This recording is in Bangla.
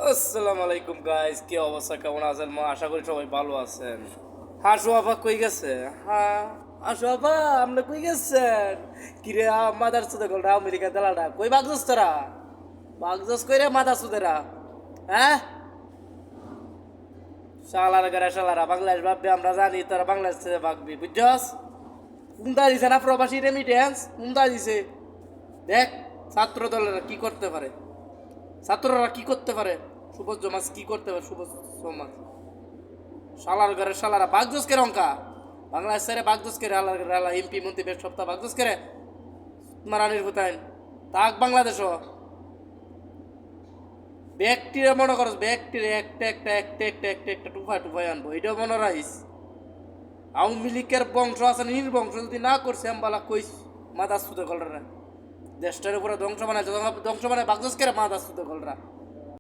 আসসালামু আলাইকুম গাইস, কি অবস্থা, কেমন আছেন? আশা করি সবাই ভালো আছেন। হাসু আপা কই গেছে? হ্যাঁ, হাসু আপা আপনি কই গেছেন? কিরে মাদার সুদে গলরা আমেরিকা দেলাডা কই বাগজস তোরা? বাগজস কইরে মাদার সুদেরা? হ্যাঁ, শালার গারা শালারা বাংলাদেশ ভাববে আমরা জানি তোরা বাংলাদেশ থেকে ভাগবি, বুঝছস? কোনটা দিছে না প্রবাসী রেমিটেন্স? কোনটা দিছে? দেখ ছাত্র দলেরা কি করতে পারে, ছাত্ররা কি করতে পারে, সুবোধ জমাজ কি করতে পারে, সুবোধ সমাজ শালার ঘরে শালারা বাগদোস কে রঙ্কা বাংলাদেশ ছেড়ে বাগদোস কে রালা এমপি মন্ত্রী বেশ সপ্তাহ বাগদোস করে মারানির ভূতাইন তাক বাংলাদেশও ব্যক্তিরা মনে করস ব্যক্তির একটা টুফায় টুফায় আনবো এটা মনে রাখিস। আওয়ামী লীগের বংশ আছে নির্বংশ যদি না করছে আমবালা কইস মাদার সুদে কলরা দেশটার উপরে ধ্বংস বানাইছে, ধ্বংস বানায় বাগদোস করে মাদার সুদে কলরা।